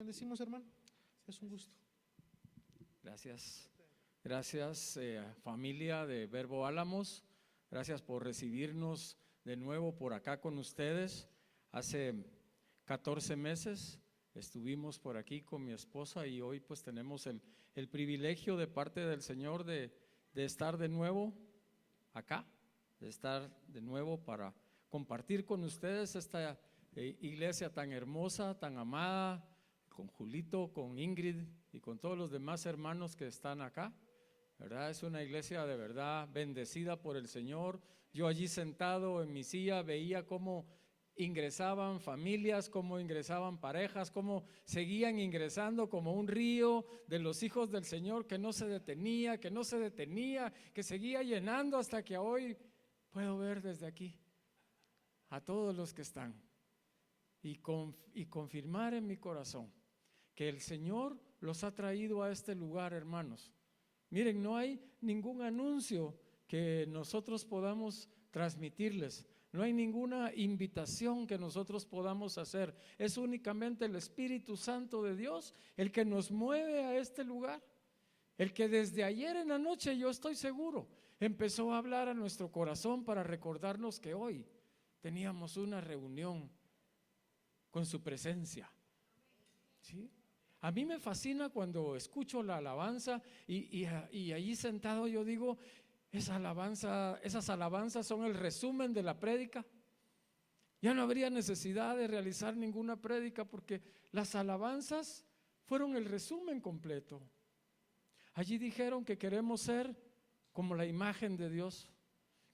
bendecimos, hermano. Es un gusto. Gracias. Gracias, familia de Verbo Álamos. Gracias por recibirnos de nuevo por acá con ustedes. Hace 14 meses estuvimos por aquí con mi esposa y hoy pues tenemos el privilegio de parte del Señor de estar de nuevo acá, de estar de nuevo para compartir con ustedes esta iglesia tan hermosa, tan amada, con Julito, con Ingrid y con todos los demás hermanos que están acá. ¿Verdad? Es una iglesia de verdad bendecida por el Señor. Yo allí sentado en mi silla veía cómo ingresaban familias, cómo ingresaban parejas, cómo seguían ingresando como un río de los hijos del Señor que no se detenía, que seguía llenando hasta que hoy puedo ver desde aquí a todos los que están y confirmar en mi corazón que el Señor los ha traído a este lugar, hermanos. Miren, no hay ningún anuncio que nosotros podamos transmitirles, no hay ninguna invitación que nosotros podamos hacer, es únicamente el Espíritu Santo de Dios el que nos mueve a este lugar, el que desde ayer en la noche, yo estoy seguro, empezó a hablar a nuestro corazón para recordarnos que hoy teníamos una reunión con su presencia. ¿Sí? A mí me fascina cuando escucho la alabanza y allí sentado yo digo, esas alabanzas son el resumen de la prédica. Ya no habría necesidad de realizar ninguna prédica porque las alabanzas fueron el resumen completo. Allí dijeron que queremos ser como la imagen de Dios,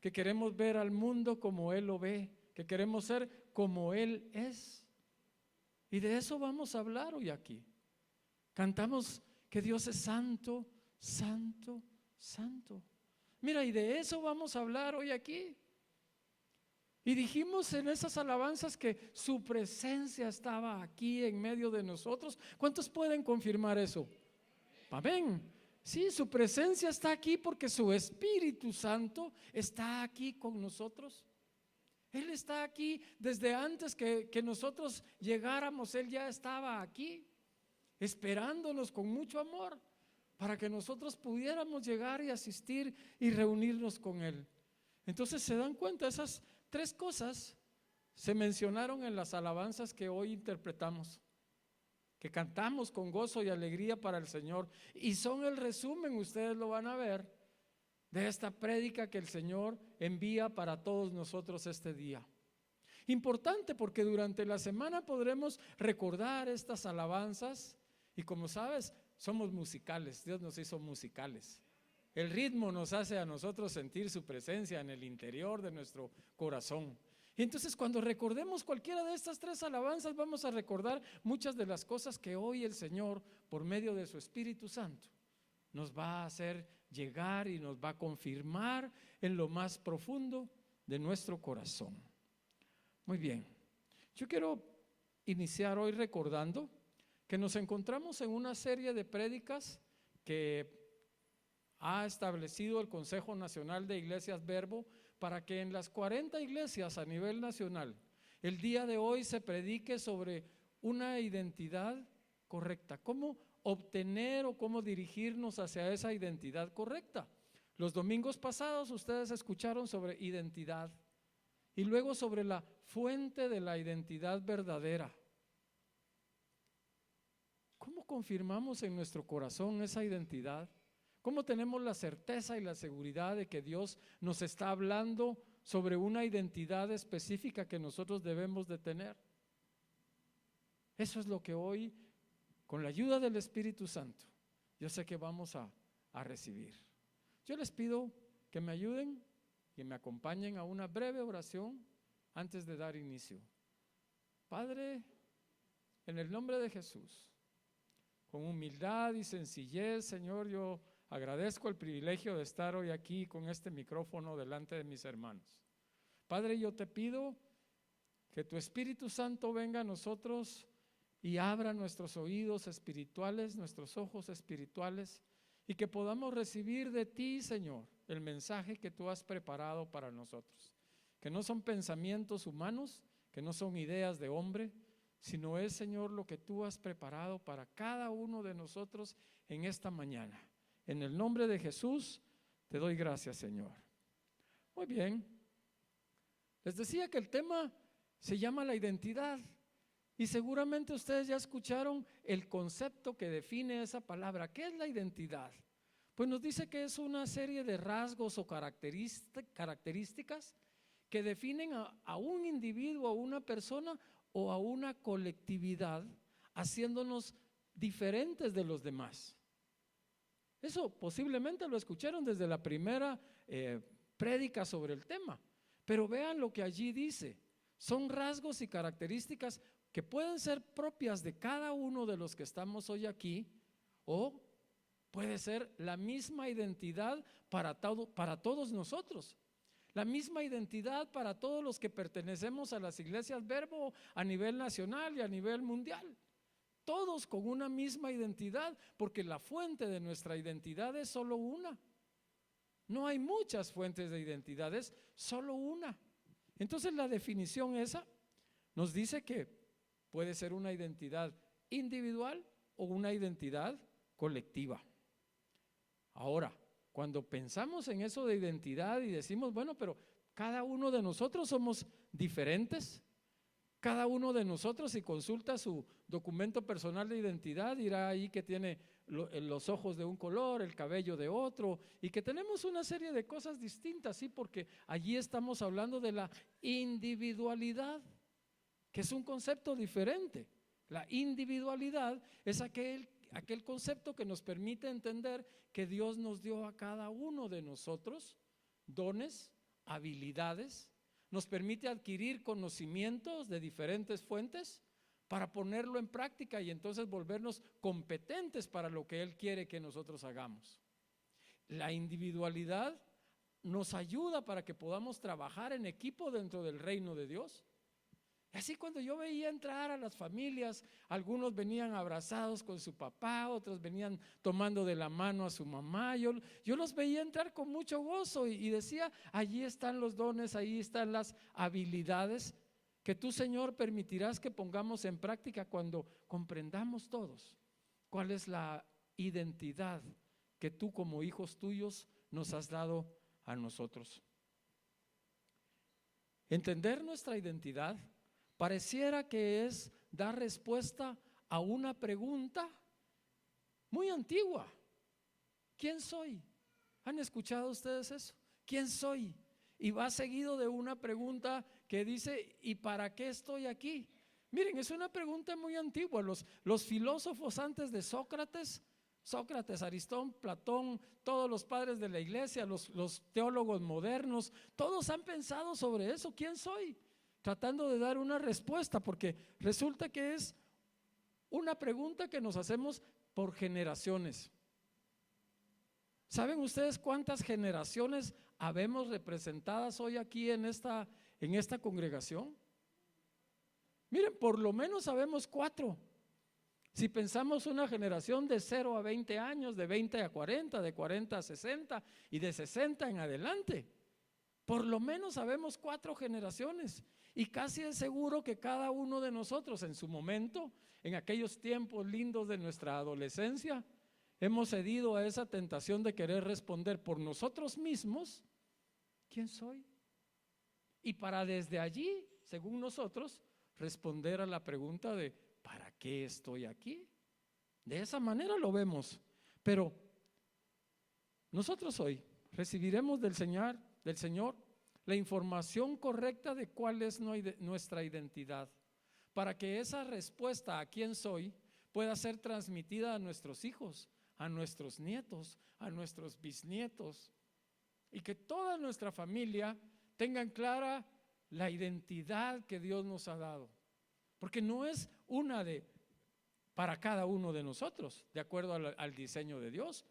que queremos ver al mundo como Él lo ve, que queremos ser como Él es. Y de eso vamos a hablar hoy aquí. Cantamos que Dios es santo, santo, santo. Mira, y de eso vamos a hablar hoy aquí. Y dijimos en esas alabanzas que su presencia estaba aquí en medio de nosotros. ¿Cuántos pueden confirmar eso? Amén. Sí, su presencia está aquí porque su Espíritu Santo está aquí con nosotros. Él está aquí desde antes que nosotros llegáramos, Él ya estaba aquí, esperándonos con mucho amor para que nosotros pudiéramos llegar y asistir y reunirnos con Él. Entonces se dan cuenta, esas tres cosas se mencionaron en las alabanzas que hoy interpretamos, que cantamos con gozo y alegría para el Señor, y son el resumen, ustedes lo van a ver, de esta prédica que el Señor envía para todos nosotros este día. Importante porque durante la semana podremos recordar estas alabanzas y como sabes, somos musicales, Dios nos hizo musicales. El ritmo nos hace a nosotros sentir su presencia en el interior de nuestro corazón. Y entonces cuando recordemos cualquiera de estas tres alabanzas vamos a recordar muchas de las cosas que hoy el Señor, por medio de su Espíritu Santo, nos va a hacer llegar y nos va a confirmar en lo más profundo de nuestro corazón. Muy bien, yo quiero iniciar hoy recordando que nos encontramos en una serie de prédicas que ha establecido el Consejo Nacional de Iglesias Verbo para que en las 40 iglesias a nivel nacional el día de hoy se predique sobre una identidad correcta, cómo obtener o cómo dirigirnos hacia esa identidad correcta. Los domingos pasados ustedes escucharon sobre identidad y luego sobre la fuente de la identidad verdadera. ¿Cómo confirmamos en nuestro corazón esa identidad? ¿Cómo tenemos la certeza y la seguridad de que Dios nos está hablando sobre una identidad específica que nosotros debemos de tener? Eso es lo que hoy, con la ayuda del Espíritu Santo, yo sé que vamos a recibir. Yo les pido que me ayuden y me acompañen a una breve oración antes de dar inicio. Padre, en el nombre de Jesús, con humildad y sencillez, Señor, yo agradezco el privilegio de estar hoy aquí con este micrófono delante de mis hermanos. Padre, yo te pido que tu Espíritu Santo venga a nosotros y abra nuestros oídos espirituales, nuestros ojos espirituales, y que podamos recibir de ti, Señor, el mensaje que tú has preparado para nosotros, que no son pensamientos humanos, que no son ideas de hombre, sino es, Señor, lo que tú has preparado para cada uno de nosotros en esta mañana. En el nombre de Jesús, te doy gracias, Señor. Muy bien. Les decía que el tema se llama la identidad. Y seguramente ustedes ya escucharon el concepto que define esa palabra. ¿Qué es la identidad? Pues nos dice que es una serie de rasgos o características que definen a un individuo, a una persona o a una colectividad, haciéndonos diferentes de los demás. Eso posiblemente lo escucharon desde la primera prédica sobre el tema. Pero vean lo que allí dice. Son rasgos y características que pueden ser propias de cada uno de los que estamos hoy aquí, o puede ser la misma identidad para todos nosotros. La misma identidad para todos los que pertenecemos a las iglesias Verbo a nivel nacional y a nivel mundial. Todos con una misma identidad, porque la fuente de nuestra identidad es solo una. No hay muchas fuentes de identidad, es solo una. Entonces la definición esa nos dice que puede ser una identidad individual o una identidad colectiva. Ahora, cuando pensamos en eso de identidad y decimos, bueno, pero cada uno de nosotros somos diferentes. Cada uno de nosotros, si consulta su documento personal de identidad, dirá ahí que tiene los ojos de un color, el cabello de otro, y que tenemos una serie de cosas distintas, sí, porque allí estamos hablando de la individualidad, que es un concepto diferente. La individualidad es aquel concepto que nos permite entender que Dios nos dio a cada uno de nosotros dones, habilidades, nos permite adquirir conocimientos de diferentes fuentes para ponerlo en práctica y entonces volvernos competentes para lo que Él quiere que nosotros hagamos. La individualidad nos ayuda para que podamos trabajar en equipo dentro del reino de Dios. Así cuando yo veía entrar a las familias, algunos venían abrazados con su papá, otros venían tomando de la mano a su mamá, yo los veía entrar con mucho gozo y decía, allí están los dones, ahí están las habilidades que tú, Señor, permitirás que pongamos en práctica cuando comprendamos todos cuál es la identidad que tú como hijos tuyos nos has dado a nosotros. Entender nuestra identidad pareciera que es dar respuesta a una pregunta muy antigua. ¿Quién soy? ¿Han escuchado ustedes eso? ¿Quién soy? Y va seguido de una pregunta que dice, ¿y para qué estoy aquí? Miren, es una pregunta muy antigua. Los filósofos antes de Sócrates, Aristón, Platón, todos los padres de la iglesia, los teólogos modernos, todos han pensado sobre eso. ¿Quién soy? Tratando de dar una respuesta, porque resulta que es una pregunta que nos hacemos por generaciones. ¿Saben ustedes cuántas generaciones habemos representadas hoy aquí en esta congregación? Miren, por lo menos sabemos 4. Si pensamos una generación de 0 a 20 años, de 20 a 40, de 40 a 60 y de 60 en adelante, por lo menos sabemos 4 generaciones. Y casi es seguro que cada uno de nosotros en su momento, en aquellos tiempos lindos de nuestra adolescencia, hemos cedido a esa tentación de querer responder por nosotros mismos, ¿quién soy? Y para desde allí, según nosotros, responder a la pregunta de ¿para qué estoy aquí? De esa manera lo vemos. Pero nosotros hoy recibiremos del Señor la información correcta de cuál es nuestra identidad, para que esa respuesta a quién soy pueda ser transmitida a nuestros hijos, a nuestros nietos, a nuestros bisnietos, y que toda nuestra familia tengan clara la identidad que Dios nos ha dado, porque no es una para cada uno de nosotros, de acuerdo al diseño de Dios.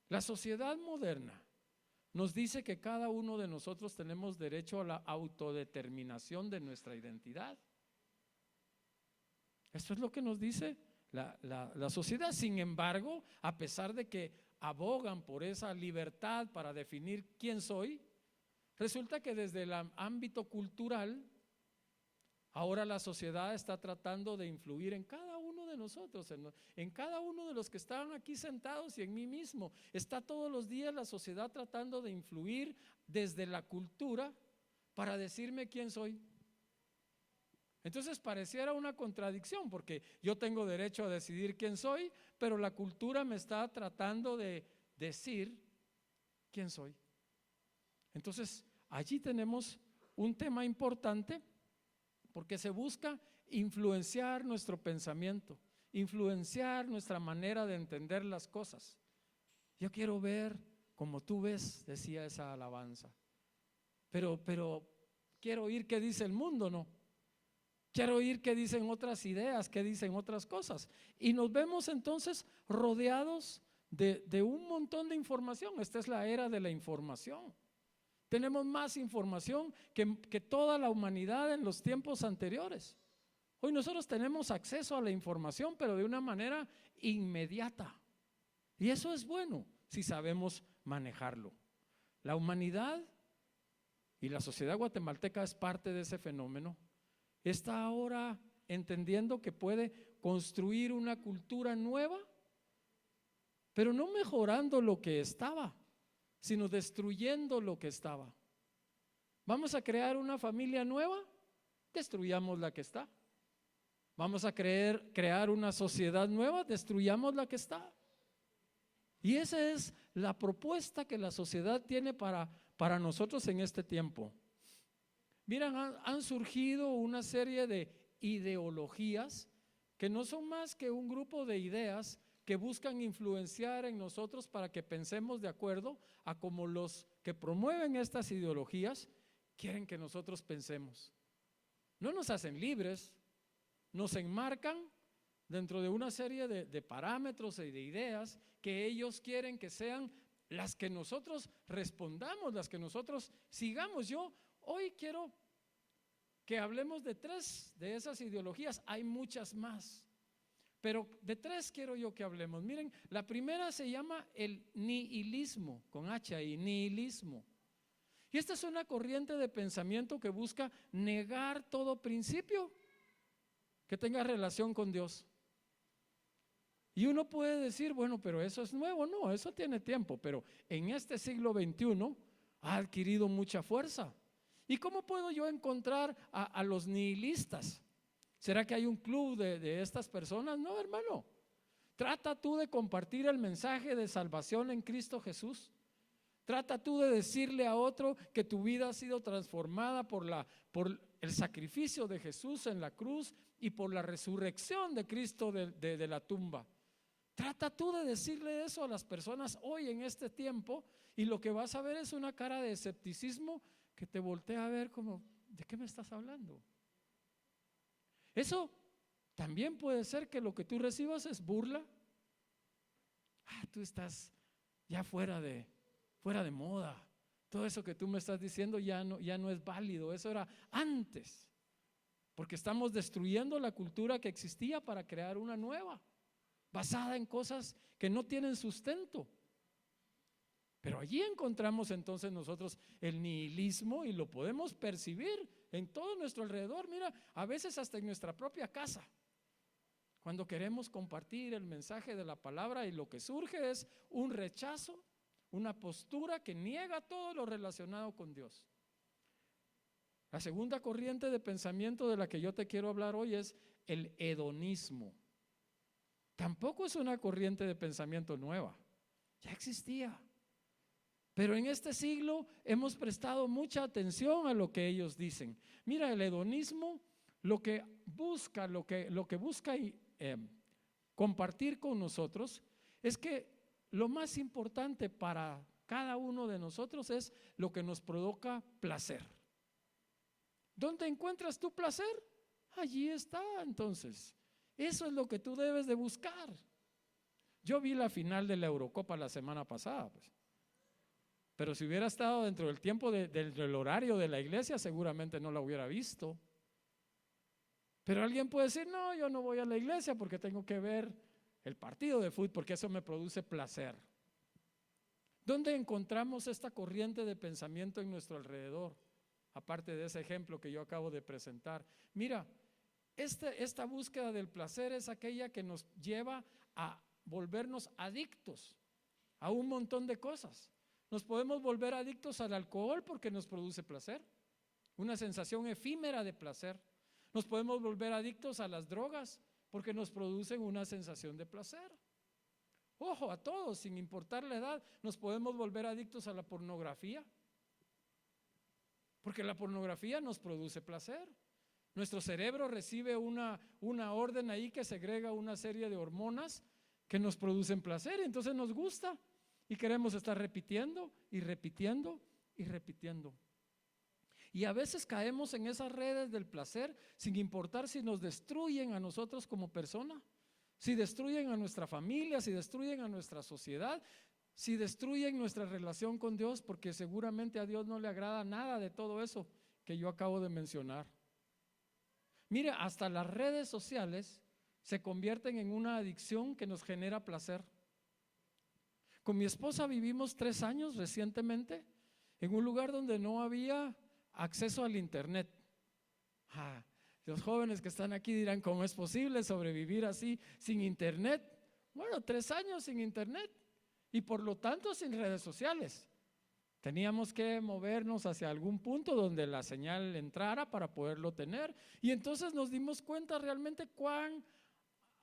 La sociedad moderna nos dice que cada uno de nosotros tenemos derecho a la autodeterminación de nuestra identidad. Esto es lo que nos dice la sociedad. Sin embargo, a pesar de que abogan por esa libertad para definir quién soy, resulta que desde el ámbito cultural Ahora la sociedad está tratando de influir en cada uno de nosotros, en cada uno de los que estaban aquí sentados y en mí mismo. Está todos los días la sociedad tratando de influir desde la cultura para decirme quién soy. Entonces pareciera una contradicción, porque yo tengo derecho a decidir quién soy, pero la cultura me está tratando de decir quién soy. Entonces allí tenemos un tema importante, porque se busca influenciar nuestro pensamiento, influenciar nuestra manera de entender las cosas. Yo quiero ver como tú ves, decía esa alabanza, pero quiero oír qué dice el mundo, ¿no? Quiero oír qué dicen otras ideas, qué dicen otras cosas. Y nos vemos entonces rodeados de un montón de información. Esta es la era de la información. Tenemos más información que toda la humanidad en los tiempos anteriores. Hoy nosotros tenemos acceso a la información, pero de una manera inmediata. Y eso es bueno si sabemos manejarlo. La humanidad y la sociedad guatemalteca es parte de ese fenómeno. Está ahora entendiendo que puede construir una cultura nueva, pero no mejorando lo que estaba, sino destruyendo lo que estaba. Vamos a crear una familia nueva, destruyamos la que está. Vamos a crear una sociedad nueva, destruyamos la que está. Y esa es la propuesta que la sociedad tiene para nosotros en este tiempo. Miren, han surgido una serie de ideologías que no son más que un grupo de ideas que buscan influenciar en nosotros para que pensemos de acuerdo a cómo los que promueven estas ideologías quieren que nosotros pensemos. No nos hacen libres, nos enmarcan dentro de una serie de parámetros y de ideas que ellos quieren que sean las que nosotros respondamos, las que nosotros sigamos. Yo hoy quiero que hablemos de 3 de esas ideologías, hay muchas más, pero de 3 quiero yo que hablemos. Miren, la primera se llama el nihilismo, con H ahí, nihilismo. Y esta es una corriente de pensamiento que busca negar todo principio que tenga relación con Dios. Y uno puede decir, bueno, pero eso es nuevo. No, eso tiene tiempo, pero en este siglo XXI ha adquirido mucha fuerza. ¿Y cómo puedo yo encontrar a los nihilistas? ¿Será que hay un club de estas personas? No, hermano. Trata tú de compartir el mensaje de salvación en Cristo Jesús. Trata tú de decirle a otro que tu vida ha sido transformada por el sacrificio de Jesús en la cruz y por la resurrección de Cristo de la tumba. Trata tú de decirle eso a las personas hoy en este tiempo, y lo que vas a ver es una cara de escepticismo que te voltea a ver como, ¿de qué me estás hablando? Eso también puede ser que lo que tú recibas es burla. Tú estás ya fuera de moda. Todo eso que tú me estás diciendo ya no es válido. Eso era antes, porque estamos destruyendo la cultura que existía para crear una nueva, basada en cosas que no tienen sustento. Pero allí encontramos entonces nosotros el nihilismo, y lo podemos percibir en todo nuestro alrededor. Mira, a veces hasta en nuestra propia casa, cuando queremos compartir el mensaje de la palabra, y lo que surge es un rechazo, una postura que niega todo lo relacionado con Dios. La segunda corriente de pensamiento de la que yo te quiero hablar hoy es el hedonismo. Tampoco es una corriente de pensamiento nueva, ya existía. Pero en este siglo hemos prestado mucha atención a lo que ellos dicen. Mira, el hedonismo lo que busca compartir con nosotros es que lo más importante para cada uno de nosotros es lo que nos provoca placer. ¿Dónde encuentras tu placer? Allí está, entonces. Eso es lo que tú debes de buscar. Yo vi la final de la Eurocopa la semana pasada, pues. Pero si hubiera estado dentro del tiempo del horario de la iglesia, seguramente no la hubiera visto. Pero alguien puede decir, no, yo no voy a la iglesia porque tengo que ver el partido de fútbol, porque eso me produce placer. ¿Dónde encontramos esta corriente de pensamiento en nuestro alrededor? aparte de ese ejemplo que yo acabo de presentar. Mira, esta búsqueda del placer es aquella que nos lleva a volvernos adictos a un montón de cosas. Nos podemos volver adictos al alcohol porque nos produce placer, una sensación efímera de placer. Nos podemos volver adictos a las drogas porque nos producen una sensación de placer. Ojo, a todos, sin importar la edad, nos podemos volver adictos a la pornografía porque la pornografía nos produce placer. Nuestro cerebro recibe una orden ahí que segrega una serie de hormonas que nos producen placer, entonces nos gusta y queremos estar repitiendo y repitiendo y repitiendo. Y a veces caemos en esas redes del placer sin importar si nos destruyen a nosotros como persona, si destruyen a nuestra familia, si destruyen a nuestra sociedad, si destruyen nuestra relación con Dios, porque seguramente a Dios no le agrada nada de todo eso que yo acabo de mencionar. Mire, hasta las redes sociales se convierten en una adicción que nos genera placer. Con mi esposa vivimos 3 años recientemente en un lugar donde no había acceso al internet. Los jóvenes que están aquí dirán, ¿cómo es posible sobrevivir así sin internet? Bueno, 3 años sin internet y por lo tanto sin redes sociales. Teníamos que movernos hacia algún punto donde la señal entrara para poderlo tener, y entonces nos dimos cuenta realmente cuán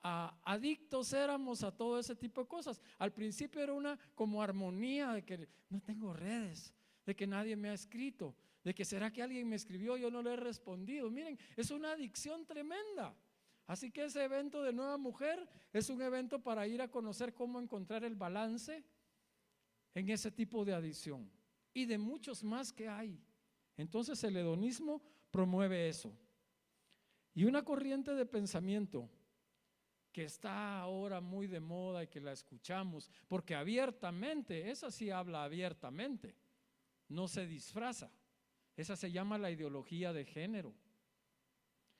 adictos éramos a todo ese tipo de cosas. Al principio era una como armonía de que no tengo redes, de que nadie me ha escrito, de que será que alguien me escribió, yo no le he respondido. Miren, es una adicción tremenda. Así que ese evento de Nueva Mujer es un evento para ir a conocer cómo encontrar el balance en ese tipo de adicción y de muchos más que hay. Entonces el hedonismo promueve eso. Y una corriente de pensamiento que está ahora muy de moda y que la escuchamos, porque abiertamente, esa sí habla abiertamente, no se disfraza. Esa se llama la ideología de género.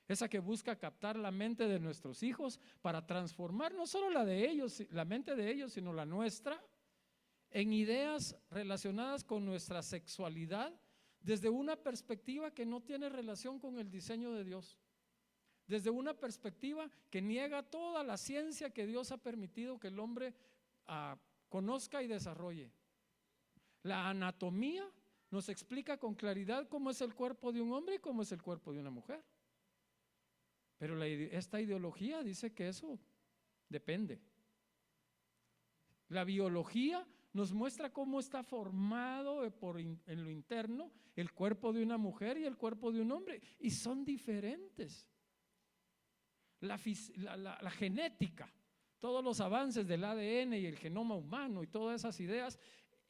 Esa que busca captar la mente de nuestros hijos para transformar no solo la de ellos, la mente de ellos, sino la nuestra, en ideas relacionadas con nuestra sexualidad desde una perspectiva que no tiene relación con el diseño de Dios, desde una perspectiva que niega toda la ciencia que Dios ha permitido que el hombre conozca y desarrolle. La anatomía nos explica con claridad cómo es el cuerpo de un hombre y cómo es el cuerpo de una mujer. Pero esta ideología dice que eso depende. La biología nos muestra cómo está formado en lo interno el cuerpo de una mujer y el cuerpo de un hombre, y son diferentes. La genética, todos los avances del ADN y el genoma humano y todas esas ideas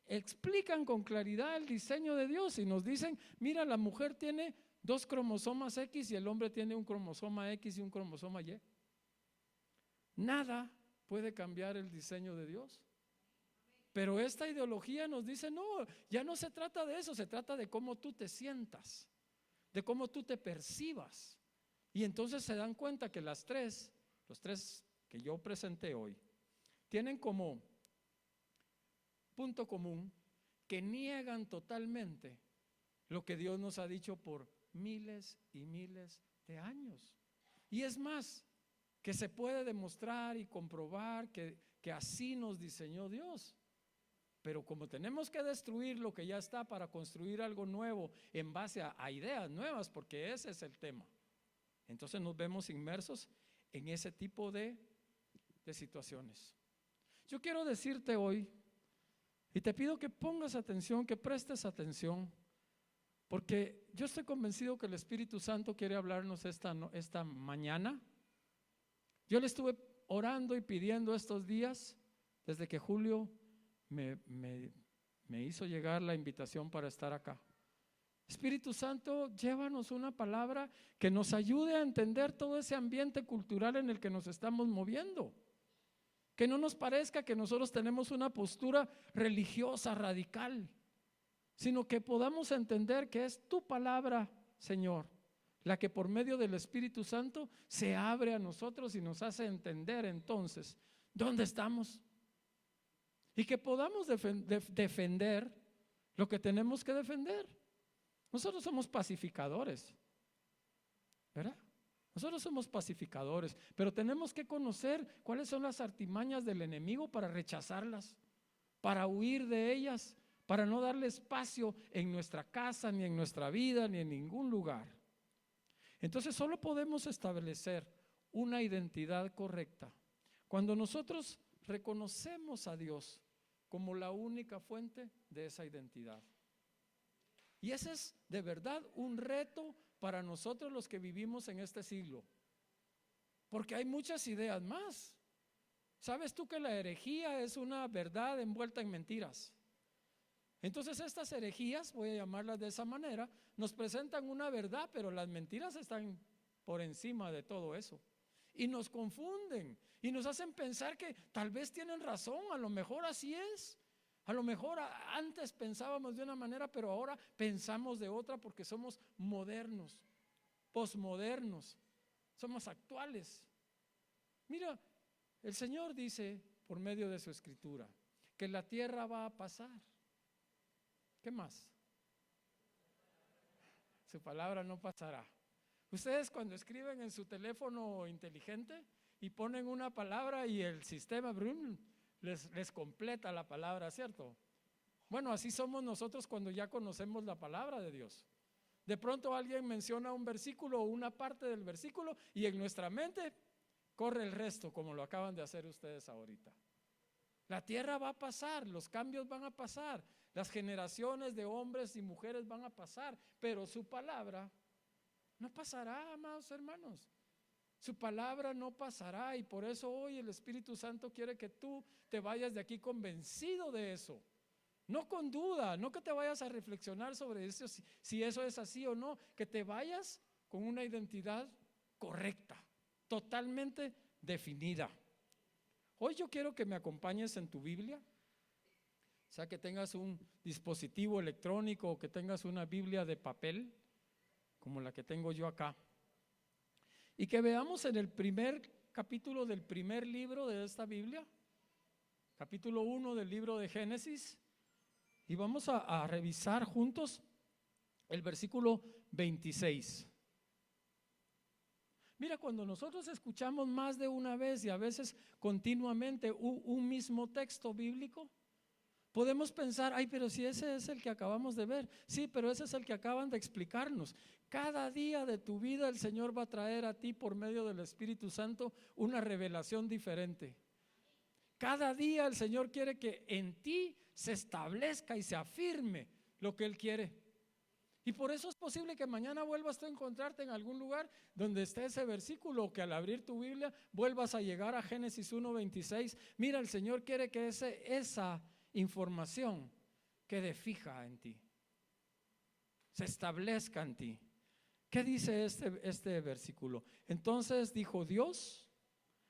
explican con claridad el diseño de Dios y nos dicen, mira, la mujer tiene 2 cromosomas X y el hombre tiene un cromosoma X y un cromosoma Y. Nada puede cambiar el diseño de Dios. Pero esta ideología nos dice, no, ya no se trata de eso, se trata de cómo tú te sientas, de cómo tú te percibas. Y entonces se dan cuenta que los tres que yo presenté hoy, tienen como punto común que niegan totalmente lo que Dios nos ha dicho por miles y miles de años. Y es más, que se puede demostrar y comprobar que así nos diseñó Dios. Pero como tenemos que destruir lo que ya está para construir algo nuevo en base a ideas nuevas, porque ese es el tema, entonces nos vemos inmersos en ese tipo de situaciones. Yo quiero decirte hoy, y te pido que pongas atención, que prestes atención, porque yo estoy convencido que el Espíritu Santo quiere hablarnos esta mañana. Yo le estuve orando y pidiendo estos días, desde que Julio me hizo llegar la invitación para estar acá. Espíritu Santo, llévanos una palabra que nos ayude a entender todo ese ambiente cultural en el que nos estamos moviendo. Que no nos parezca que nosotros tenemos una postura religiosa radical, sino que podamos entender que es tu palabra, Señor, la que por medio del Espíritu Santo se abre a nosotros y nos hace entender entonces dónde estamos. Y que podamos defender lo que tenemos que defender. Nosotros somos pacificadores, ¿verdad? Nosotros somos pacificadores, pero tenemos que conocer cuáles son las artimañas del enemigo para rechazarlas, para huir de ellas, para no darle espacio en nuestra casa, ni en nuestra vida, ni en ningún lugar. Entonces solo podemos establecer una identidad correcta cuando nosotros reconocemos a Dios como la única fuente de esa identidad. Y ese es de verdad un reto para nosotros los que vivimos en este siglo, porque hay muchas ideas más. ¿Sabes tú que la herejía es una verdad envuelta en mentiras? Entonces estas herejías, voy a llamarlas de esa manera, nos presentan una verdad, pero las mentiras están por encima de todo eso. Y nos confunden y nos hacen pensar que tal vez tienen razón, a lo mejor así es. A lo mejor antes pensábamos de una manera, pero ahora pensamos de otra porque somos modernos, posmodernos, somos actuales. Mira, el Señor dice por medio de su escritura que la tierra va a pasar. ¿Qué más? Su palabra no pasará. Ustedes cuando escriben en su teléfono inteligente y ponen una palabra y el sistema les completa la palabra, ¿cierto? Bueno, así somos nosotros cuando ya conocemos la palabra de Dios. De pronto alguien menciona un versículo o una parte del versículo y en nuestra mente corre el resto, como lo acaban de hacer ustedes ahorita. La tierra va a pasar, los cambios van a pasar, las generaciones de hombres y mujeres van a pasar, pero su palabra no pasará, amados hermanos. Su palabra no pasará, y por eso hoy el Espíritu Santo quiere que tú te vayas de aquí convencido de eso. No con duda, no que te vayas a reflexionar sobre eso, si eso es así o no, que te vayas con una identidad correcta, totalmente definida. Hoy yo quiero que me acompañes en tu Biblia, o sea que tengas un dispositivo electrónico o que tengas una Biblia de papel, como la que tengo yo acá. Y que veamos en el primer capítulo del primer libro de esta Biblia, capítulo 1 del libro de Génesis, y vamos a revisar juntos el versículo 26. Mira, cuando nosotros escuchamos más de una vez y a veces continuamente un mismo texto bíblico, podemos pensar, ay, pero si ese es el que acabamos de ver. Sí, pero ese es el que acaban de explicarnos. Cada día de tu vida el Señor va a traer a ti por medio del Espíritu Santo una revelación diferente. Cada día el Señor quiere que en ti se establezca y se afirme lo que Él quiere. Y por eso es posible que mañana vuelvas tú a encontrarte en algún lugar donde esté ese versículo, o que al abrir tu Biblia vuelvas a llegar a Génesis 1:26. Mira, el Señor quiere que esa información quede fija en ti, se establezca en ti. ¿Qué dice este versículo? Entonces dijo Dios,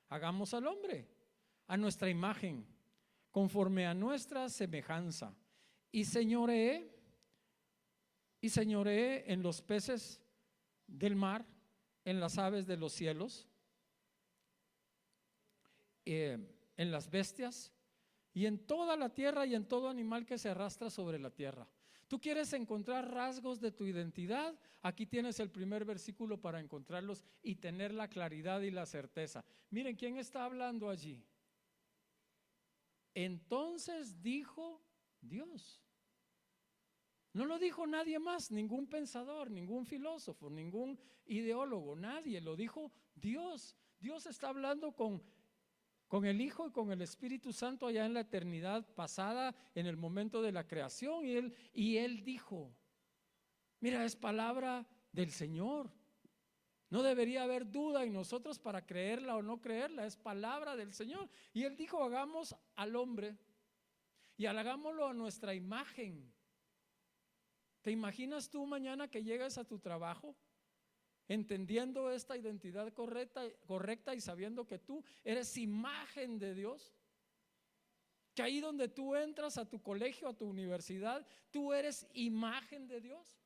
hagamos al hombre a nuestra imagen, conforme a nuestra semejanza, y señoree en los peces del mar, en las aves de los cielos, en las bestias, y en toda la tierra y en todo animal que se arrastra sobre la tierra. ¿Tú quieres encontrar rasgos de tu identidad? Aquí tienes el primer versículo para encontrarlos y tener la claridad y la certeza. Miren, ¿quién está hablando allí? Entonces dijo Dios. No lo dijo nadie más, ningún pensador, ningún filósofo, ningún ideólogo, nadie, lo dijo Dios. Dios está hablando con el Hijo y con el Espíritu Santo allá en la eternidad pasada, en el momento de la creación, y él dijo, mira, es palabra del Señor. No debería haber duda en nosotros para creerla o no creerla, es palabra del Señor. Y Él dijo, hagamos al hombre y hagámoslo a nuestra imagen. ¿Te imaginas tú mañana que llegas a tu trabajo entendiendo esta identidad correcta y sabiendo que tú eres imagen de Dios? Que ahí donde tú entras, a tu colegio, a tu universidad, tú eres imagen de Dios.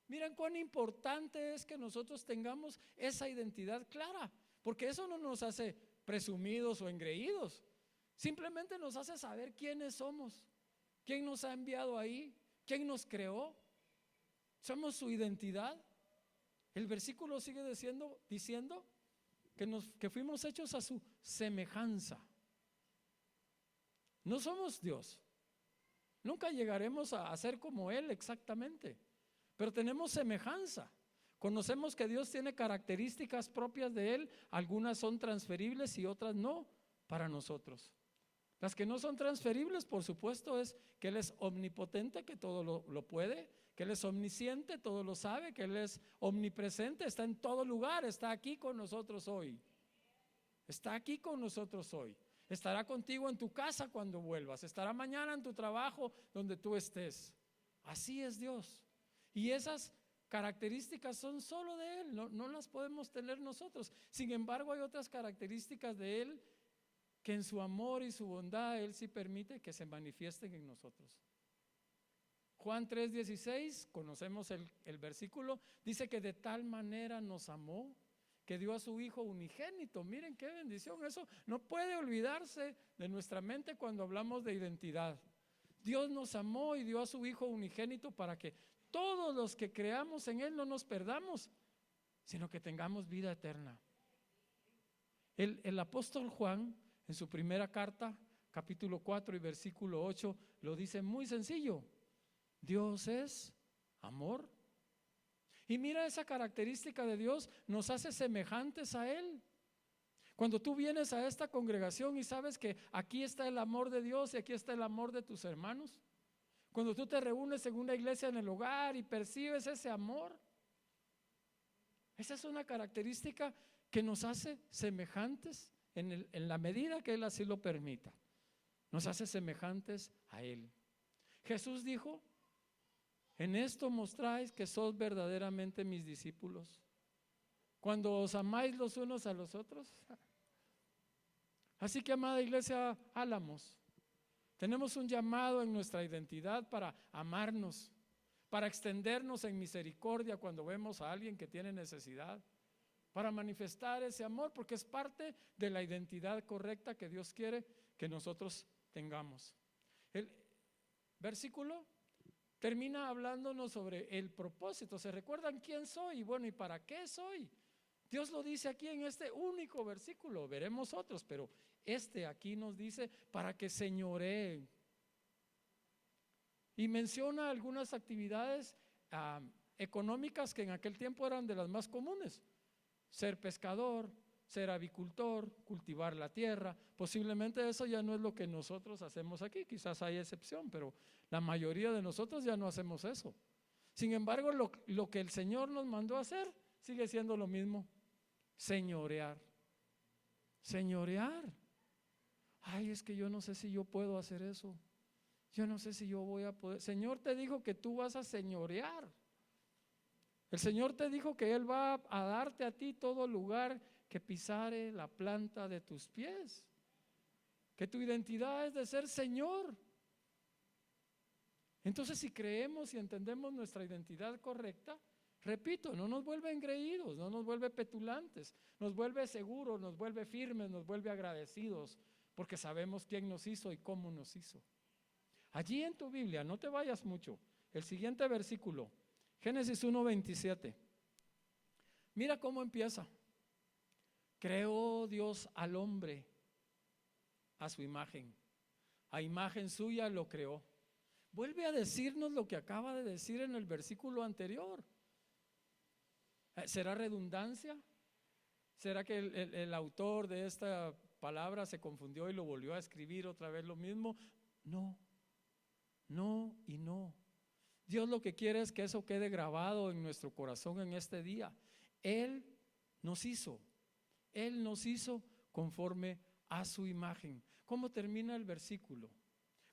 Miren cuán importante es que nosotros tengamos esa identidad clara, porque eso no nos hace presumidos o engreídos, simplemente nos hace saber quiénes somos, quién nos ha enviado ahí, quién nos creó. Somos su identidad. El versículo sigue diciendo que fuimos hechos a su semejanza. No somos Dios. Nunca llegaremos a ser como Él exactamente, pero tenemos semejanza. Conocemos que Dios tiene características propias de Él, algunas son transferibles y otras no para nosotros. Las que no son transferibles, por supuesto, es que Él es omnipotente, que todo lo puede, que Él es omnisciente, todo lo sabe, que Él es omnipresente, está en todo lugar, está aquí con nosotros hoy. Está aquí con nosotros hoy. Estará contigo en tu casa cuando vuelvas, estará mañana en tu trabajo donde tú estés. Así es Dios. Y esas características son solo de Él, no las podemos tener nosotros. Sin embargo, hay otras características de Él que en su amor y su bondad Él sí permite que se manifiesten en nosotros. Juan 3:16, conocemos el versículo, dice que de tal manera nos amó que dio a su Hijo unigénito. Miren qué bendición, eso no puede olvidarse de nuestra mente cuando hablamos de identidad. Dios nos amó y dio a su Hijo unigénito para que todos los que creamos en Él no nos perdamos, sino que tengamos vida eterna. El apóstol Juan, en su primera carta, capítulo 4 y versículo 8, lo dice muy sencillo: Dios es amor. Y mira, esa característica de Dios nos hace semejantes a Él. Cuando tú vienes a esta congregación y sabes que aquí está el amor de Dios y aquí está el amor de tus hermanos, cuando tú te reúnes en una iglesia en el hogar y percibes ese amor, esa es una característica que nos hace semejantes en la medida que Él así lo permita. Nos hace semejantes a Él. Jesús dijo: en esto mostráis que sois verdaderamente mis discípulos, cuando os amáis los unos a los otros. Así que, amada iglesia Álamos, tenemos un llamado en nuestra identidad para amarnos, para extendernos en misericordia cuando vemos a alguien que tiene necesidad, para manifestar ese amor, porque es parte de la identidad correcta que Dios quiere que nosotros tengamos. El versículo termina hablándonos sobre el propósito. ¿Se recuerdan quién soy? Y bueno, ¿y para qué soy? Dios lo dice aquí en este único versículo. Veremos otros, pero este aquí nos dice para que señoreen. Y menciona algunas actividades económicas que en aquel tiempo eran de las más comunes: ser pescador, ser avicultor, cultivar la tierra. Posiblemente eso ya no es lo que nosotros hacemos aquí, quizás hay excepción, pero la mayoría de nosotros ya no hacemos eso. Sin embargo, lo que el Señor nos mandó a hacer sigue siendo lo mismo: señorear. Señorear. Ay, es que yo no sé si yo puedo hacer eso. Yo no sé si yo voy a poder. Señor te dijo que tú vas a señorear. El Señor te dijo que Él va a darte a ti todo lugar que pisare la planta de tus pies, que tu identidad es de ser Señor. Entonces, si creemos y entendemos nuestra identidad correcta, repito, no nos vuelve engreídos, no nos vuelve petulantes, nos vuelve seguros, nos vuelve firmes, nos vuelve agradecidos, porque sabemos quién nos hizo y cómo nos hizo. Allí en tu Biblia, no te vayas mucho, el siguiente versículo, Génesis 1:27. Mira cómo empieza. Creó Dios al hombre a su imagen, a imagen suya lo creó. Vuelve a decirnos lo que acaba de decir en el versículo anterior. ¿Será redundancia? ¿Será que el autor de esta palabra se confundió y lo volvió a escribir otra vez lo mismo? No, no y no. Dios lo que quiere es que eso quede grabado en nuestro corazón en este día. Él nos hizo conforme a su imagen. ¿Cómo termina el versículo?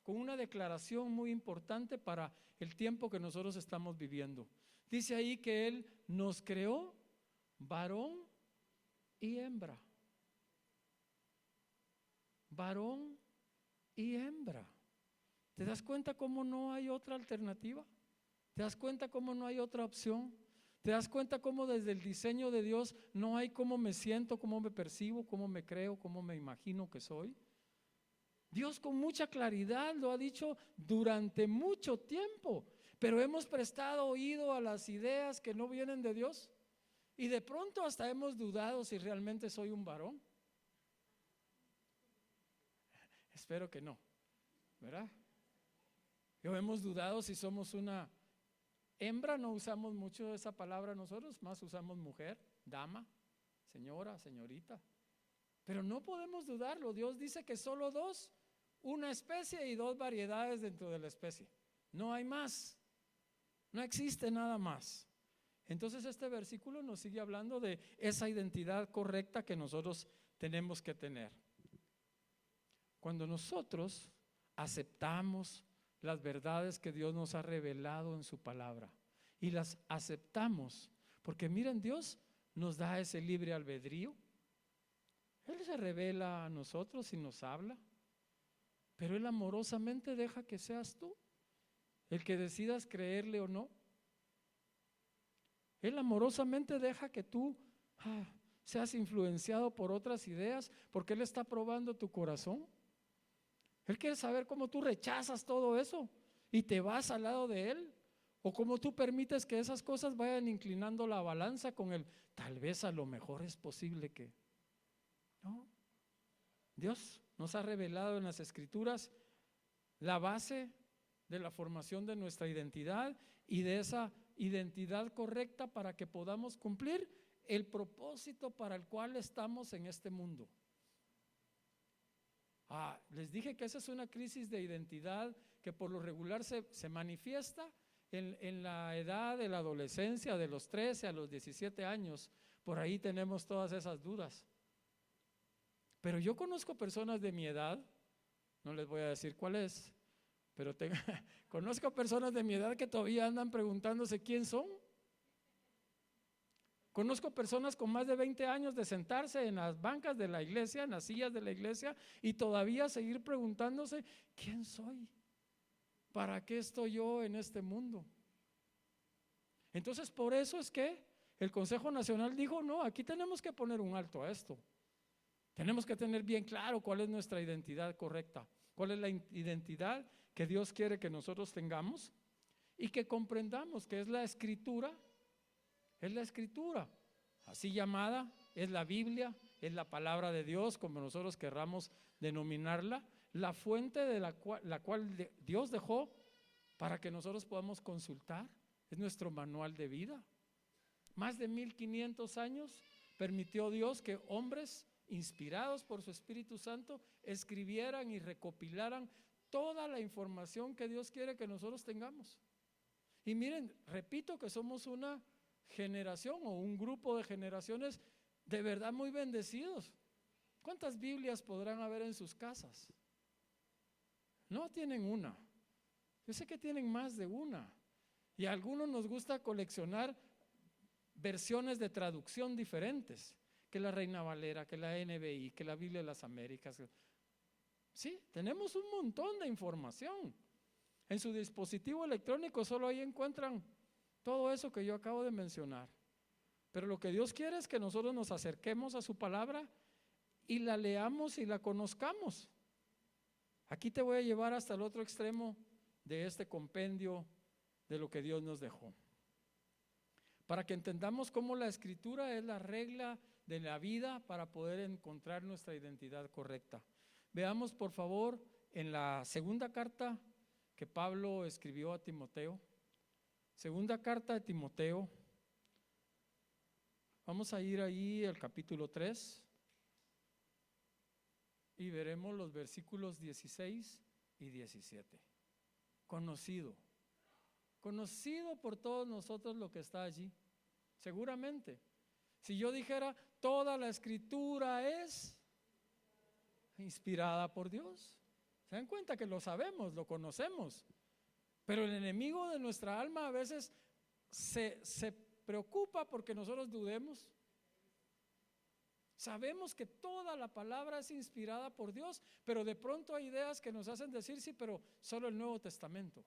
Con una declaración muy importante para el tiempo que nosotros estamos viviendo. Dice ahí que Él nos creó varón y hembra. Varón y hembra. ¿Te das cuenta cómo no hay otra alternativa? ¿Te das cuenta cómo no hay otra opción? ¿Te das cuenta cómo desde el diseño de Dios no hay cómo me siento, cómo me percibo, cómo me creo, cómo me imagino que soy? Dios con mucha claridad lo ha dicho durante mucho tiempo, pero hemos prestado oído a las ideas que no vienen de Dios y de pronto hasta hemos dudado si realmente soy un varón. Espero que no, ¿verdad? O hemos dudado si somos una hembra. No usamos mucho esa palabra nosotros, más usamos mujer, dama, señora, señorita. Pero no podemos dudarlo. Dios dice que solo dos, una especie y dos variedades dentro de la especie. No hay más, no existe nada más. Entonces este versículo nos sigue hablando de esa identidad correcta que nosotros tenemos que tener. Cuando nosotros aceptamos las verdades que Dios nos ha revelado en su palabra y las aceptamos, porque miren, Dios nos da ese libre albedrío. Él se revela a nosotros y nos habla, pero Él amorosamente deja que seas tú el que decidas creerle o no. Él amorosamente deja que tú seas influenciado por otras ideas, porque Él está probando tu corazón. Él quiere saber cómo tú rechazas todo eso y te vas al lado de Él, o cómo tú permites que esas cosas vayan inclinando la balanza con el tal vez a lo mejor es posible que. No. Dios nos ha revelado en las Escrituras la base de la formación de nuestra identidad y de esa identidad correcta para que podamos cumplir el propósito para el cual estamos en este mundo. Les dije que esa es una crisis de identidad que por lo regular se manifiesta en la edad de la adolescencia, de los 13 a los 17 años. Por ahí tenemos todas esas dudas. Pero yo conozco personas de mi edad, no les voy a decir cuál es, pero conozco personas de mi edad que todavía andan preguntándose quién son. Conozco personas con más de 20 años de sentarse en las bancas de la iglesia, en las sillas de la iglesia, y todavía seguir preguntándose quién soy, para qué estoy yo en este mundo. Entonces por eso es que el Consejo Nacional dijo, no, aquí tenemos que poner un alto a esto. Tenemos que tener bien claro cuál es nuestra identidad correcta, cuál es la identidad que Dios quiere que nosotros tengamos y que comprendamos que es la Escritura, así llamada, es la Biblia, es la palabra de Dios, como nosotros querramos denominarla, la fuente de la cual Dios dejó para que nosotros podamos consultar, es nuestro manual de vida. Más de 1500 años permitió Dios que hombres inspirados por su Espíritu Santo escribieran y recopilaran toda la información que Dios quiere que nosotros tengamos. Y miren, repito que somos una generación o un grupo de generaciones de verdad muy bendecidos. ¿Cuántas Biblias podrán haber en sus casas? No tienen una. Yo sé que tienen más de una. Y a algunos nos gusta coleccionar versiones de traducción diferentes, que la Reina Valera, que la NBI, que la Biblia de las Américas. Sí, tenemos un montón de información. En su dispositivo electrónico solo ahí encuentran todo eso que yo acabo de mencionar. Pero lo que Dios quiere es que nosotros nos acerquemos a su palabra y la leamos y la conozcamos. Aquí te voy a llevar hasta el otro extremo de este compendio de lo que Dios nos dejó, para que entendamos cómo la Escritura es la regla de la vida para poder encontrar nuestra identidad correcta. Veamos por favor en la segunda carta que Pablo escribió a Timoteo. Segunda carta de Timoteo. Vamos a ir ahí al capítulo 3 y veremos los versículos 16 y 17. Conocido por todos nosotros lo que está allí. Seguramente, si yo dijera toda la Escritura es inspirada por Dios, ¿se dan cuenta que lo sabemos, lo conocemos? Pero el enemigo de nuestra alma a veces se preocupa porque nosotros dudemos. Sabemos que toda la palabra es inspirada por Dios, pero de pronto hay ideas que nos hacen decir sí, pero solo el Nuevo Testamento.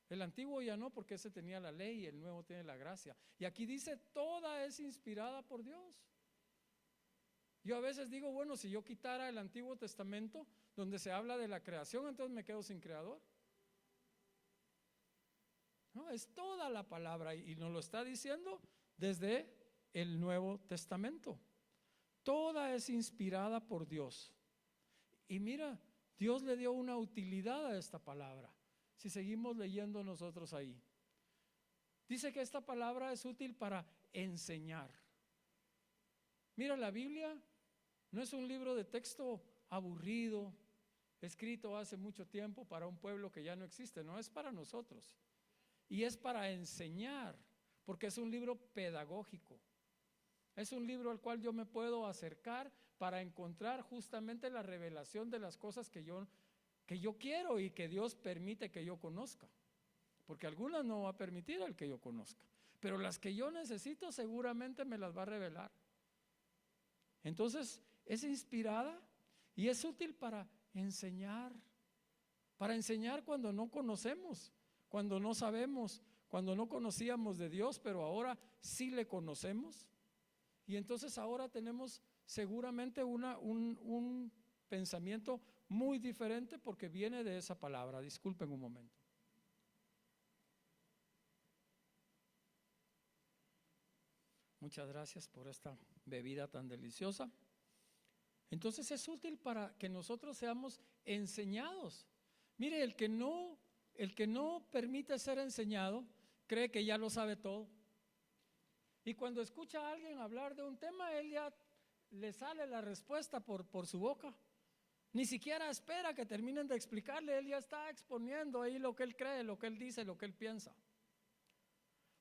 El Antiguo ya no, porque ese tenía la ley y el Nuevo tiene la gracia. Y aquí dice toda es inspirada por Dios. Yo a veces digo, bueno, si yo quitara el Antiguo Testamento donde se habla de la creación, entonces me quedo sin creador. No, es toda la palabra y nos lo está diciendo desde el Nuevo Testamento. Toda es inspirada por Dios. Y mira, Dios le dio una utilidad a esta palabra. Si seguimos leyendo nosotros ahí, dice que esta palabra es útil para enseñar. Mira, la Biblia no es un libro de texto aburrido, escrito hace mucho tiempo para un pueblo que ya no existe. No, es para nosotros. Y es para enseñar, porque es un libro pedagógico. Es un libro al cual yo me puedo acercar para encontrar justamente la revelación de las cosas que yo quiero y que Dios permite que yo conozca. Porque algunas no va a permitir el que yo conozca, pero las que yo necesito seguramente me las va a revelar. Entonces es inspirada y es útil para enseñar cuando no conocemos, cuando no sabemos, cuando no conocíamos de Dios, pero ahora sí le conocemos. Y entonces ahora tenemos seguramente un pensamiento muy diferente porque viene de esa palabra. Disculpen un momento. Muchas gracias por esta bebida tan deliciosa. Entonces es útil para que nosotros seamos enseñados. Mire, el que no permite ser enseñado cree que ya lo sabe todo. Y cuando escucha a alguien hablar de un tema, él ya le sale la respuesta por su boca. Ni siquiera espera que terminen de explicarle, él ya está exponiendo ahí lo que él cree, lo que él dice, lo que él piensa.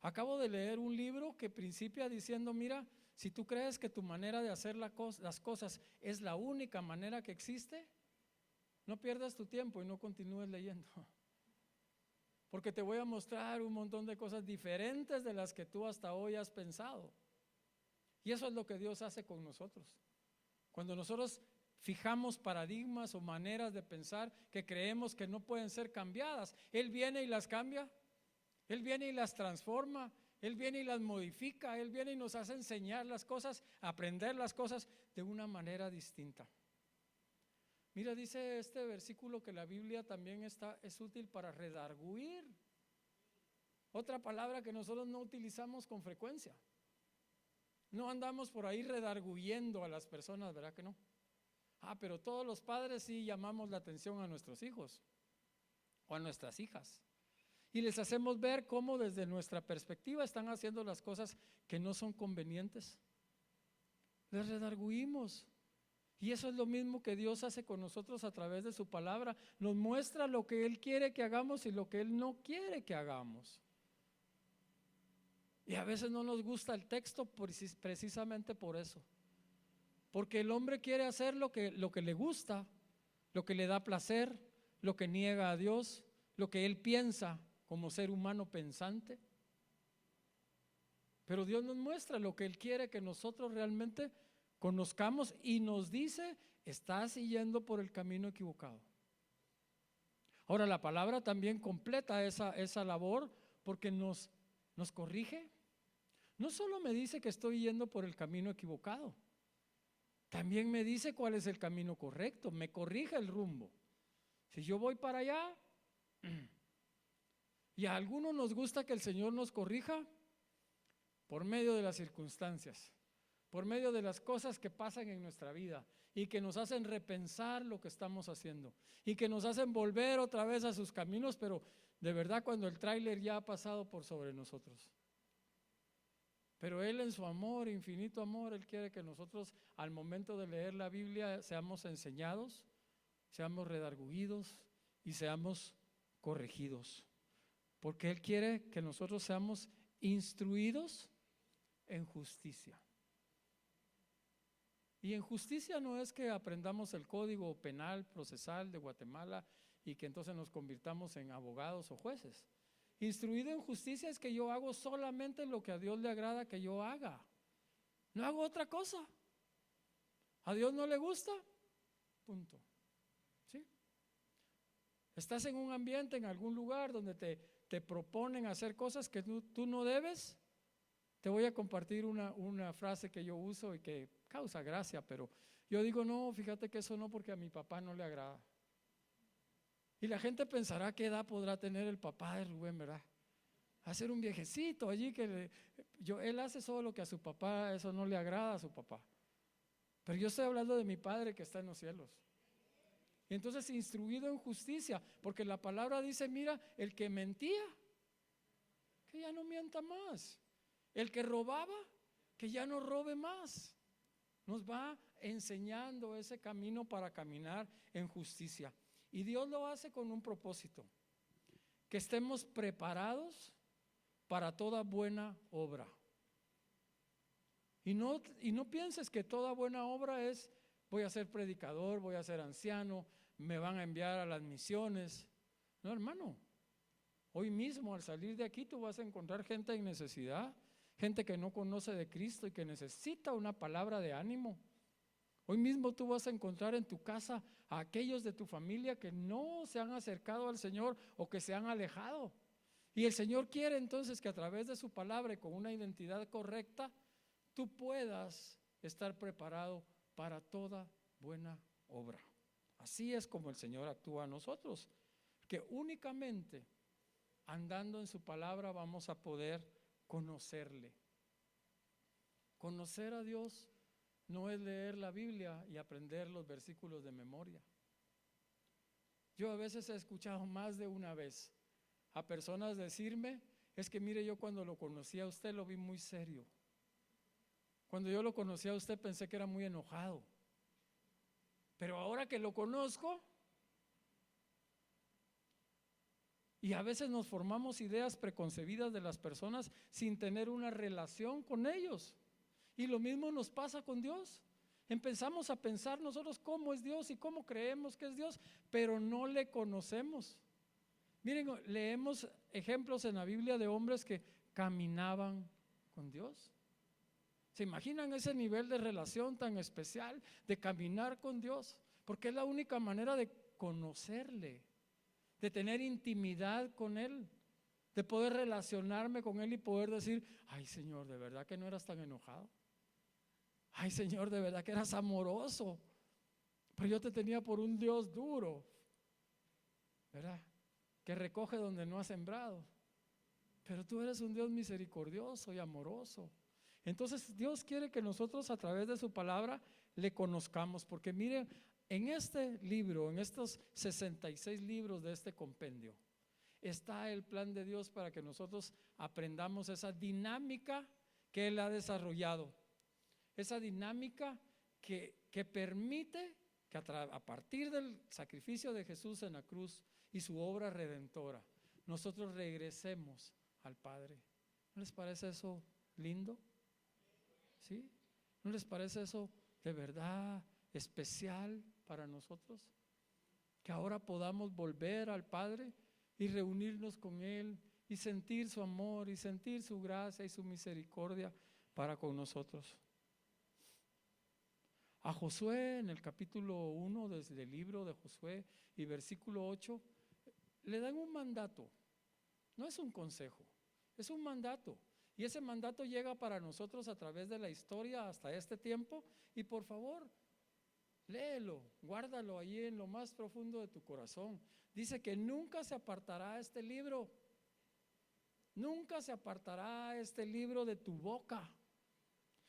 Acabo de leer un libro que principia diciendo, mira, si tú crees que tu manera de hacer las cosas es la única manera que existe, no pierdas tu tiempo y no continúes leyendo. Porque te voy a mostrar un montón de cosas diferentes de las que tú hasta hoy has pensado. Y eso es lo que Dios hace con nosotros. Cuando nosotros fijamos paradigmas o maneras de pensar que creemos que no pueden ser cambiadas, Él viene y las cambia. Él viene y las transforma. Él viene y las modifica. Él viene y nos hace enseñar las cosas, aprender las cosas de una manera distinta. Mira, dice este versículo que la Biblia también es útil para redarguir. Otra palabra que nosotros no utilizamos con frecuencia. No andamos por ahí redarguyendo a las personas, ¿verdad que no? Pero todos los padres sí llamamos la atención a nuestros hijos o a nuestras hijas. Y les hacemos ver cómo desde nuestra perspectiva están haciendo las cosas que no son convenientes. Les redarguimos. Y eso es lo mismo que Dios hace con nosotros a través de su palabra. Nos muestra lo que Él quiere que hagamos y lo que Él no quiere que hagamos. Y a veces no nos gusta el texto precisamente por eso. Porque el hombre quiere hacer lo que le gusta, lo que le da placer, lo que niega a Dios, lo que él piensa como ser humano pensante. Pero Dios nos muestra lo que Él quiere que nosotros realmente conozcamos y nos dice, estás yendo por el camino equivocado. Ahora la palabra también completa esa labor porque nos corrige. No solo me dice que estoy yendo por el camino equivocado, también me dice cuál es el camino correcto, me corrige el rumbo. Si yo voy para allá, y a algunos nos gusta que el Señor nos corrija por medio de las circunstancias, por medio de las cosas que pasan en nuestra vida y que nos hacen repensar lo que estamos haciendo y que nos hacen volver otra vez a sus caminos, pero de verdad cuando el tráiler ya ha pasado por sobre nosotros. Pero Él en su amor, infinito amor, Él quiere que nosotros al momento de leer la Biblia seamos enseñados, seamos redarguidos y seamos corregidos. Porque Él quiere que nosotros seamos instruidos en justicia. Y en justicia no es que aprendamos el código penal, procesal de Guatemala y que entonces nos convirtamos en abogados o jueces. Instruido en justicia es que yo hago solamente lo que a Dios le agrada que yo haga. No hago otra cosa. ¿A Dios no le gusta? Punto. ¿Sí? Estás en un ambiente, en algún lugar donde te proponen hacer cosas que tú no debes. Te voy a compartir una frase que yo uso y que causa gracia, pero yo digo, no, fíjate que eso no, porque a mi papá no le agrada. Y la gente pensará qué edad podrá tener el papá de Rubén, ¿verdad? hacer un viejecito allí él hace solo lo que a su papá, eso no le agrada a su papá. Pero yo estoy hablando de mi Padre que está en los cielos. Y entonces instruido en justicia, porque la palabra dice, mira, el que mentía, que ya no mienta más. El que robaba, que ya no robe más. Nos va enseñando ese camino para caminar en justicia. Y Dios lo hace con un propósito, que estemos preparados para toda buena obra. Y no pienses que toda buena obra es, voy a ser predicador, voy a ser anciano, me van a enviar a las misiones. No, hermano, hoy mismo al salir de aquí tú vas a encontrar gente en necesidad, gente que no conoce de Cristo y que necesita una palabra de ánimo. Hoy mismo tú vas a encontrar en tu casa a aquellos de tu familia que no se han acercado al Señor o que se han alejado. Y el Señor quiere entonces que a través de su palabra y con una identidad correcta, tú puedas estar preparado para toda buena obra. Así es como el Señor actúa a nosotros, que únicamente andando en su palabra vamos a poder conocerle. Conocer a Dios no es leer la Biblia y aprender los versículos de memoria. Yo a veces he escuchado más de una vez a personas decirme, es que mire, yo cuando lo conocí a usted lo vi muy serio. Cuando yo lo conocí a usted pensé que era muy enojado. Pero ahora que lo conozco, y a veces nos formamos ideas preconcebidas de las personas sin tener una relación con ellos. Y lo mismo nos pasa con Dios. Empezamos a pensar nosotros cómo es Dios y cómo creemos que es Dios, pero no le conocemos. Miren, leemos ejemplos en la Biblia de hombres que caminaban con Dios. ¿Se imaginan ese nivel de relación tan especial de caminar con Dios? Porque es la única manera de conocerle, de tener intimidad con Él, de poder relacionarme con Él y poder decir, ay Señor, de verdad que no eras tan enojado. Ay Señor, de verdad que eras amoroso, pero yo te tenía por un Dios duro, ¿verdad? Que recoge donde no ha sembrado. Pero tú eres un Dios misericordioso y amoroso. Entonces Dios quiere que nosotros a través de su palabra le conozcamos, porque miren, en este libro, en estos 66 libros de este compendio, está el plan de Dios para que nosotros aprendamos esa dinámica que Él ha desarrollado, esa dinámica que permite que a partir del sacrificio de Jesús en la cruz y su obra redentora, nosotros regresemos al Padre. ¿No les parece eso lindo? ¿Sí? ¿No les parece eso de verdad especial para nosotros? Que ahora podamos volver al Padre y reunirnos con Él y sentir su amor y sentir su gracia y su misericordia para con nosotros. A Josué en el capítulo 1 del libro de Josué y versículo 8 le dan un mandato. No es un consejo, es un mandato. Y ese mandato llega para nosotros a través de la historia hasta este tiempo. Y por favor, léelo, guárdalo ahí en lo más profundo de tu corazón. Dice que nunca se apartará este libro. Nunca se apartará este libro de tu boca,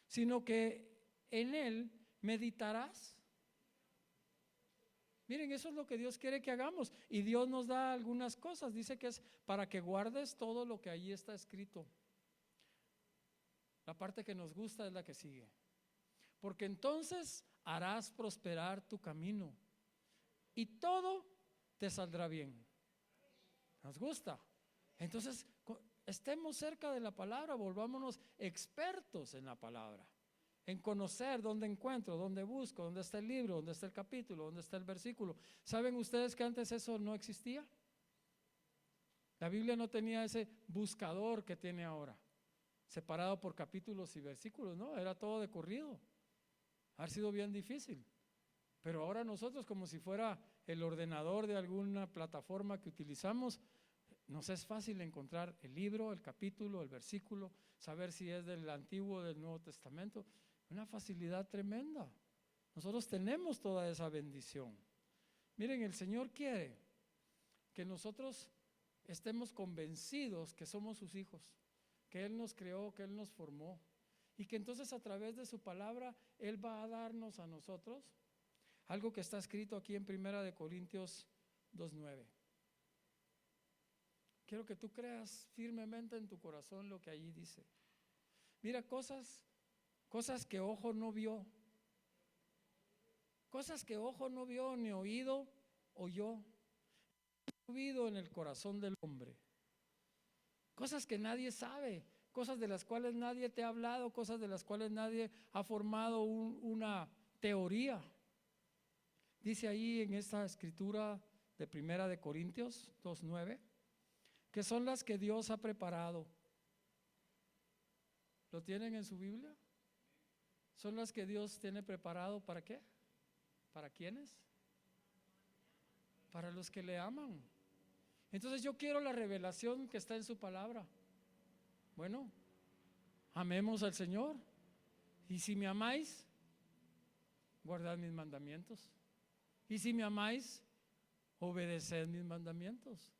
sino que en él meditarás. Miren, eso es lo que Dios quiere que hagamos. Y Dios nos da algunas cosas. Dice que es para que guardes todo lo que allí está escrito. La parte que nos gusta es la que sigue. Porque entonces harás prosperar tu camino y todo te saldrá bien. ¿Nos gusta? Entonces, estemos cerca de la palabra, volvámonos expertos en la palabra, en conocer dónde encuentro, dónde busco, dónde está el libro, dónde está el capítulo, dónde está el versículo. ¿Saben ustedes que antes eso no existía? La Biblia no tenía ese buscador que tiene ahora, separado por capítulos y versículos, no, era todo de corrido. Ha sido bien difícil, pero ahora nosotros, como si fuera el ordenador de alguna plataforma que utilizamos, nos es fácil encontrar el libro, el capítulo, el versículo, saber si es del Antiguo o del Nuevo Testamento. Una facilidad tremenda. Nosotros tenemos toda esa bendición. Miren, el Señor quiere que nosotros estemos convencidos que somos sus hijos, que Él nos creó, que Él nos formó, y que entonces a través de su palabra Él va a darnos a nosotros algo que está escrito aquí en 1 Corintios 2:9. Quiero que tú creas firmemente en tu corazón lo que allí dice. Mira, cosas que ojo no vio, cosas que ojo no vio, ni oído oyó, subido en el corazón del hombre, cosas que nadie sabe, cosas de las cuales nadie te ha hablado, cosas de las cuales nadie ha formado una teoría. Dice ahí en esta escritura de 1 Corintios 2:9, que son las que Dios ha preparado. ¿Lo tienen en su Biblia? Son las que Dios tiene preparado, ¿para qué? ¿Para quiénes? Para los que le aman. Entonces yo quiero la revelación que está en su palabra. Bueno, amemos al Señor. Y si me amáis, guardad mis mandamientos. Y si me amáis, obedeced mis mandamientos.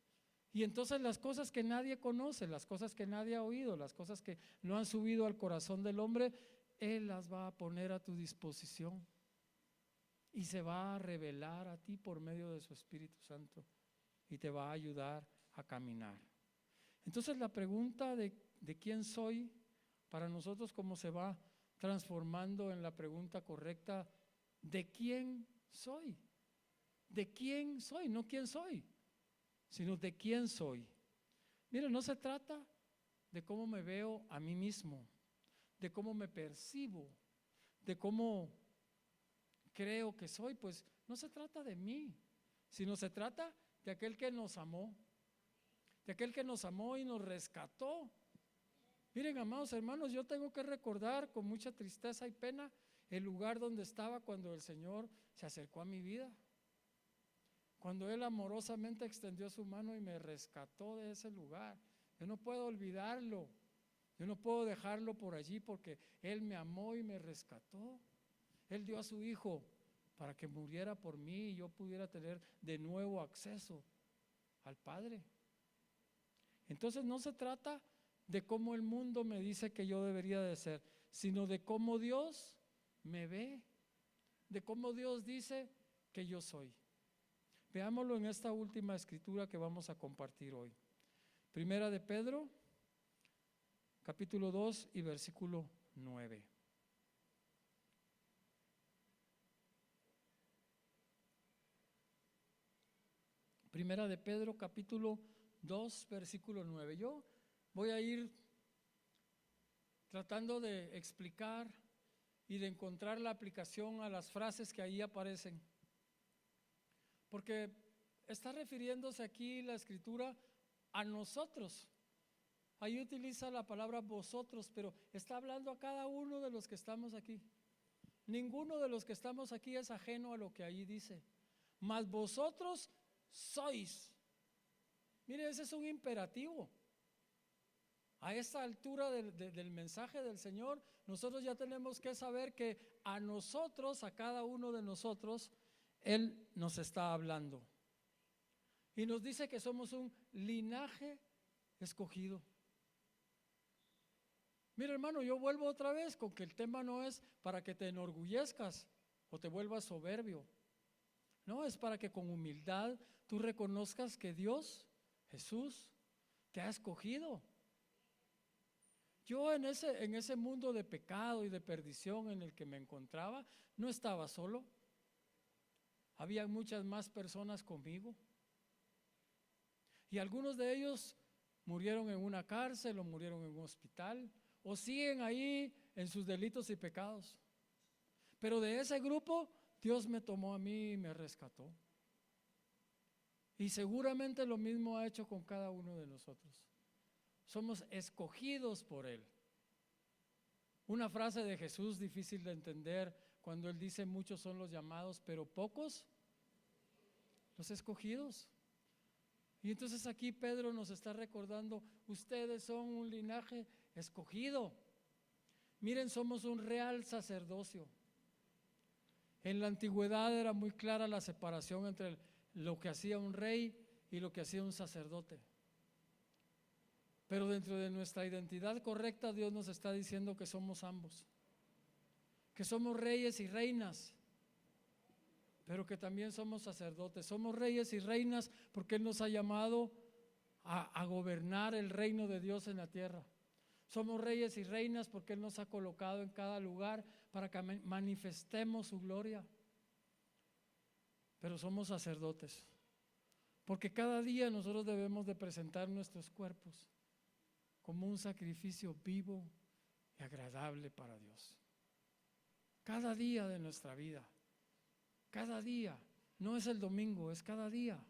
Y entonces las cosas que nadie conoce, las cosas que nadie ha oído, las cosas que no han subido al corazón del hombre, Él las va a poner a tu disposición y se va a revelar a ti por medio de su Espíritu Santo y te va a ayudar a caminar. Entonces la pregunta de quién soy, para nosotros cómo se va transformando en la pregunta correcta, ¿de quién soy? ¿De quién soy? No quién soy, sino de quién soy. Mira, no se trata de cómo me veo a mí mismo, de cómo me percibo, de cómo creo que soy, pues no se trata de mí, sino se trata de aquel que nos amó, de aquel que nos amó y nos rescató. Miren, amados hermanos, yo tengo que recordar con mucha tristeza y pena el lugar donde estaba cuando el Señor se acercó a mi vida, cuando Él amorosamente extendió su mano y me rescató de ese lugar. Yo no puedo olvidarlo, yo no puedo dejarlo por allí porque Él me amó y me rescató. Él dio a su Hijo para que muriera por mí y yo pudiera tener de nuevo acceso al Padre. Entonces no se trata de cómo el mundo me dice que yo debería de ser, sino de cómo Dios me ve, de cómo Dios dice que yo soy. Veámoslo en esta última escritura que vamos a compartir hoy. 1 Pedro, capítulo 2 y versículo 9. Primera de Pedro, capítulo 2, versículo 9. Yo voy a ir tratando de explicar y de encontrar la aplicación a las frases que ahí aparecen, porque está refiriéndose aquí la escritura a nosotros. Ahí utiliza la palabra vosotros, pero está hablando a cada uno de los que estamos aquí. Ninguno de los que estamos aquí es ajeno a lo que ahí dice. Mas vosotros sois. Mire, ese es un imperativo. A esta altura del mensaje del Señor, nosotros ya tenemos que saber que a nosotros, a cada uno de nosotros, Él nos está hablando. Y nos dice que somos un linaje escogido. Mira, hermano, yo vuelvo otra vez con que el tema no es para que te enorgullezcas o te vuelvas soberbio. No, es para que con humildad tú reconozcas que Dios, Jesús, te ha escogido. Yo en ese mundo de pecado y de perdición en el que me encontraba, no estaba solo. Había muchas más personas conmigo. Y algunos de ellos murieron en una cárcel o murieron en un hospital o siguen ahí en sus delitos y pecados. Pero de ese grupo, Dios me tomó a mí y me rescató. Y seguramente lo mismo ha hecho con cada uno de nosotros. Somos escogidos por Él. Una frase de Jesús difícil de entender cuando Él dice: muchos son los llamados, pero pocos los escogidos. Y entonces aquí Pedro nos está recordando: ustedes son un linaje escogido. Miren, somos un real sacerdocio. En la antigüedad era muy clara la separación entre lo que hacía un rey y lo que hacía un sacerdote. Pero dentro de nuestra identidad correcta, Dios nos está diciendo que somos ambos, que somos reyes y reinas, pero que también somos sacerdotes. Somos reyes y reinas porque Él nos ha llamado a gobernar el reino de Dios en la tierra. Somos reyes y reinas porque Él nos ha colocado en cada lugar para que manifestemos su gloria. Pero somos sacerdotes, porque cada día nosotros debemos de presentar nuestros cuerpos como un sacrificio vivo y agradable para Dios. Cada día de nuestra vida, cada día, no es el domingo, es cada día.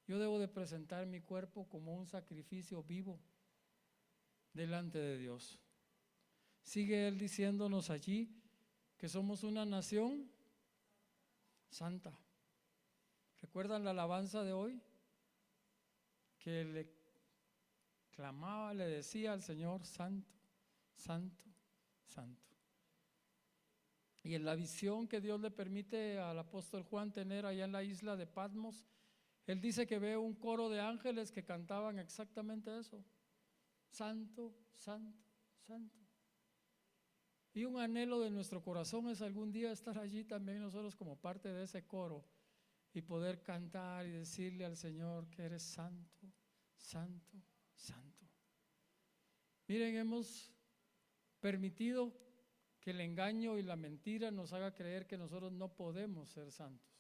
Yo debo de presentar mi cuerpo como un sacrificio vivo delante de Dios. Sigue Él diciéndonos allí que somos una nación santa. ¿Recuerdan la alabanza de hoy? Que le clamaba, le decía al Señor: santo, santo, santo. Y en la visión que Dios le permite al apóstol Juan tener allá en la isla de Patmos, él dice que ve un coro de ángeles que cantaban exactamente eso: santo, santo, santo. Y un anhelo de nuestro corazón es algún día estar allí también nosotros como parte de ese coro y poder cantar y decirle al Señor que eres santo, santo, santo. Miren, hemos permitido que el engaño y la mentira nos haga creer que nosotros no podemos ser santos.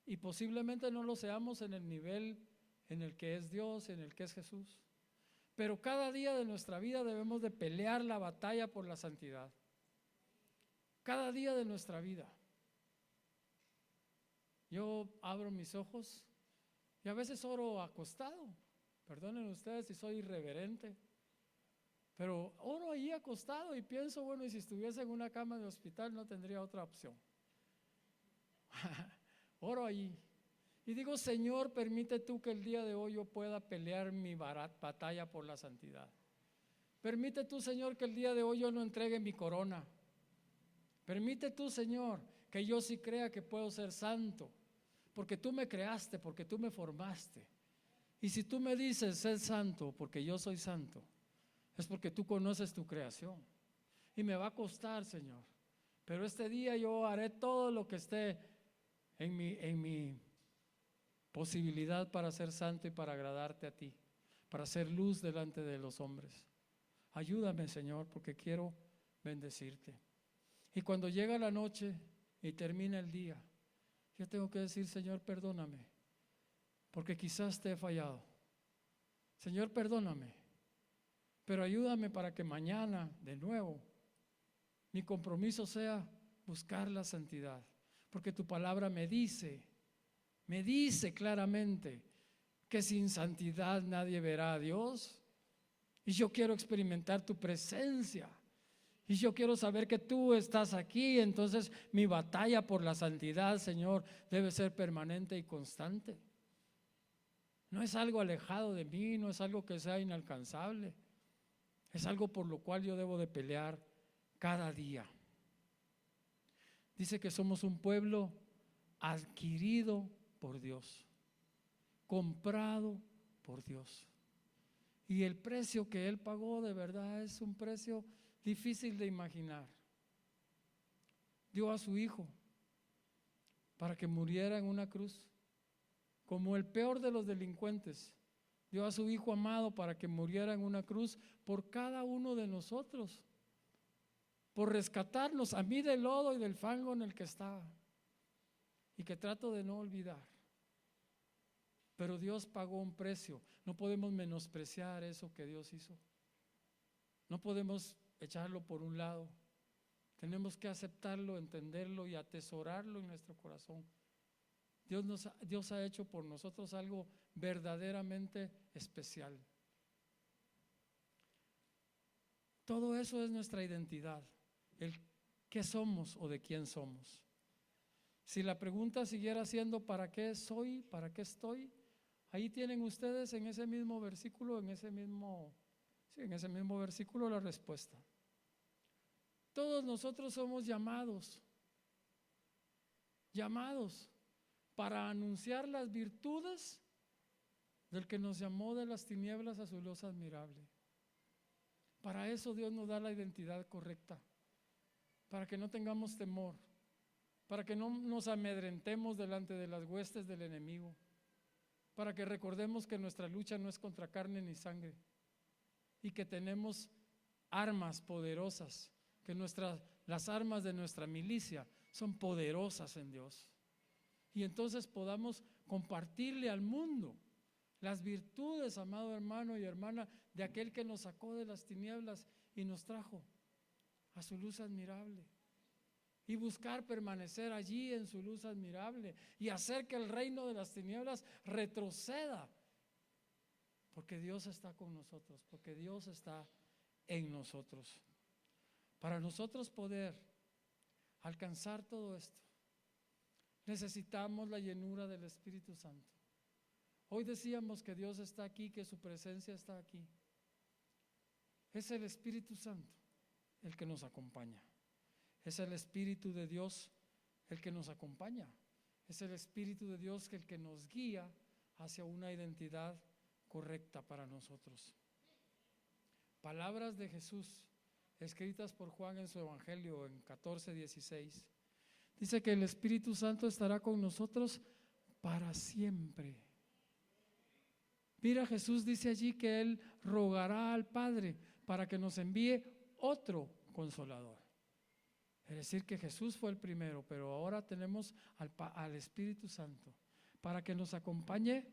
Y posiblemente no lo seamos en el nivel en el que es Dios, en el que es Jesús. Pero cada día de nuestra vida debemos de pelear la batalla por la santidad. Cada día de nuestra vida. Yo abro mis ojos y a veces oro acostado. Perdonen ustedes si soy irreverente, pero oro ahí acostado y pienso, bueno, y si estuviese en una cama de hospital no tendría otra opción. Oro allí y digo: Señor, permite tú que el día de hoy yo pueda pelear mi batalla por la santidad. Permite tú, Señor, que el día de hoy yo no entregue mi corona. Permite tú, Señor, que yo sí crea que puedo ser santo, porque tú me creaste, porque tú me formaste. Y si tú me dices ser santo porque yo soy santo, es porque tú conoces tu creación. Y me va a costar, Señor, pero este día yo haré todo lo que esté en mi posibilidad para ser santo y para agradarte a ti, para ser luz delante de los hombres. Ayúdame, Señor, porque quiero bendecirte. Y cuando llega la noche y termina el día, yo tengo que decir: Señor, perdóname, porque quizás te he fallado. Señor, perdóname, pero ayúdame para que mañana de nuevo mi compromiso sea buscar la santidad, porque tu palabra me dice claramente que sin santidad nadie verá a Dios. Y yo quiero experimentar tu presencia. Y yo quiero saber que tú estás aquí. Entonces mi batalla por la santidad, Señor, debe ser permanente y constante. No es algo alejado de mí, no es algo que sea inalcanzable. Es algo por lo cual yo debo de pelear cada día. Dice que somos un pueblo adquirido por Dios, comprado por Dios. Y el precio que Él pagó de verdad es un precio difícil de imaginar. Dio a su Hijo para que muriera en una cruz, como el peor de los delincuentes. Dio a su Hijo amado para que muriera en una cruz por cada uno de nosotros, por rescatarnos a mí del lodo y del fango en el que estaba y que trato de no olvidar. Pero Dios pagó un precio. No podemos menospreciar eso que Dios hizo. No podemos echarlo por un lado. Tenemos que aceptarlo, entenderlo y atesorarlo en nuestro corazón. Dios ha hecho por nosotros algo verdaderamente especial. Todo eso es nuestra identidad, el qué somos o de quién somos. Si la pregunta siguiera siendo ¿para qué soy? ¿Para qué estoy? Ahí tienen ustedes en ese mismo versículo, en ese mismo versículo la respuesta. Todos nosotros somos llamados para anunciar las virtudes del que nos llamó de las tinieblas a su luz admirable. Para eso Dios nos da la identidad correcta, para que no tengamos temor, para que no nos amedrentemos delante de las huestes del enemigo, para que recordemos que nuestra lucha no es contra carne ni sangre y que tenemos armas poderosas, que las armas de nuestra milicia son poderosas en Dios. Y entonces podamos compartirle al mundo las virtudes, amado hermano y hermana, de aquel que nos sacó de las tinieblas y nos trajo a su luz admirable. Y buscar permanecer allí en su luz admirable y hacer que el reino de las tinieblas retroceda. Porque Dios está con nosotros, porque Dios está en nosotros. Para nosotros poder alcanzar todo esto, necesitamos la llenura del Espíritu Santo. Hoy decíamos que Dios está aquí, que su presencia está aquí. Es el Espíritu Santo el que nos acompaña. Es el Espíritu de Dios el que nos acompaña. Es el Espíritu de Dios el que nos guía hacia una identidad correcta para nosotros. Palabras de Jesús escritas por Juan en su Evangelio en 14:16. Dice que el Espíritu Santo estará con nosotros para siempre. Mira, Jesús dice allí que Él rogará al Padre para que nos envíe otro consolador. Es decir, que Jesús fue el primero, pero ahora tenemos al Espíritu Santo para que nos acompañe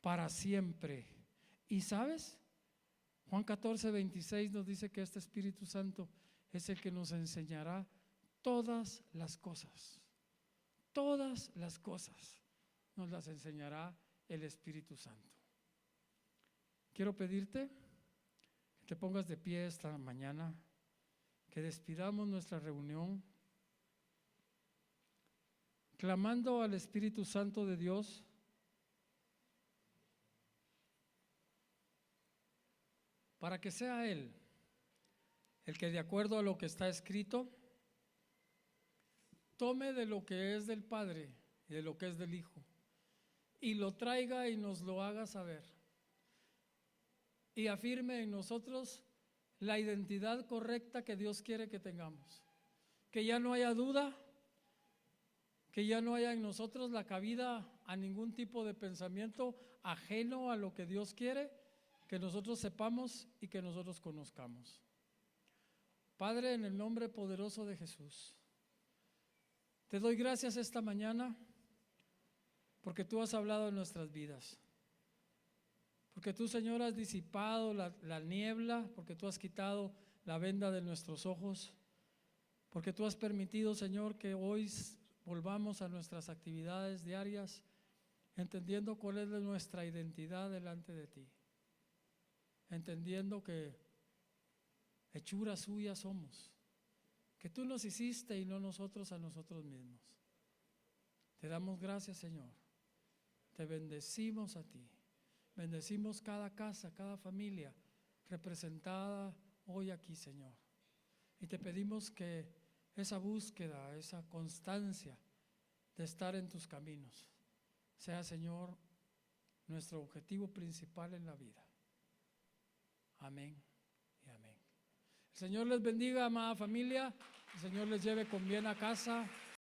para siempre. ¿Y sabes? Juan 14:26 nos dice que este Espíritu Santo es el que nos enseñará todas las cosas. Todas las cosas nos las enseñará el Espíritu Santo. Quiero pedirte que te pongas de pie esta mañana, que despidamos nuestra reunión clamando al Espíritu Santo de Dios para que sea Él el que, de acuerdo a lo que está escrito, tome de lo que es del Padre y de lo que es del Hijo y lo traiga y nos lo haga saber y afirme en nosotros la identidad correcta que Dios quiere que tengamos, que ya no haya duda, que ya no haya en nosotros la cabida a ningún tipo de pensamiento ajeno a lo que Dios quiere que nosotros sepamos y que nosotros conozcamos. Padre, en el nombre poderoso de Jesús, te doy gracias esta mañana porque tú has hablado en nuestras vidas, porque tú, Señor, has disipado la niebla, porque tú has quitado la venda de nuestros ojos, porque tú has permitido, Señor, que hoy volvamos a nuestras actividades diarias, entendiendo cuál es nuestra identidad delante de ti, entendiendo que hechura suya somos, que tú nos hiciste y no nosotros a nosotros mismos. Te damos gracias, Señor, te bendecimos a ti. Bendecimos cada casa, cada familia representada hoy aquí, Señor. Y te pedimos que esa búsqueda, esa constancia de estar en tus caminos sea, Señor, nuestro objetivo principal en la vida. Amén y amén. El Señor les bendiga, amada familia. El Señor les lleve con bien a casa.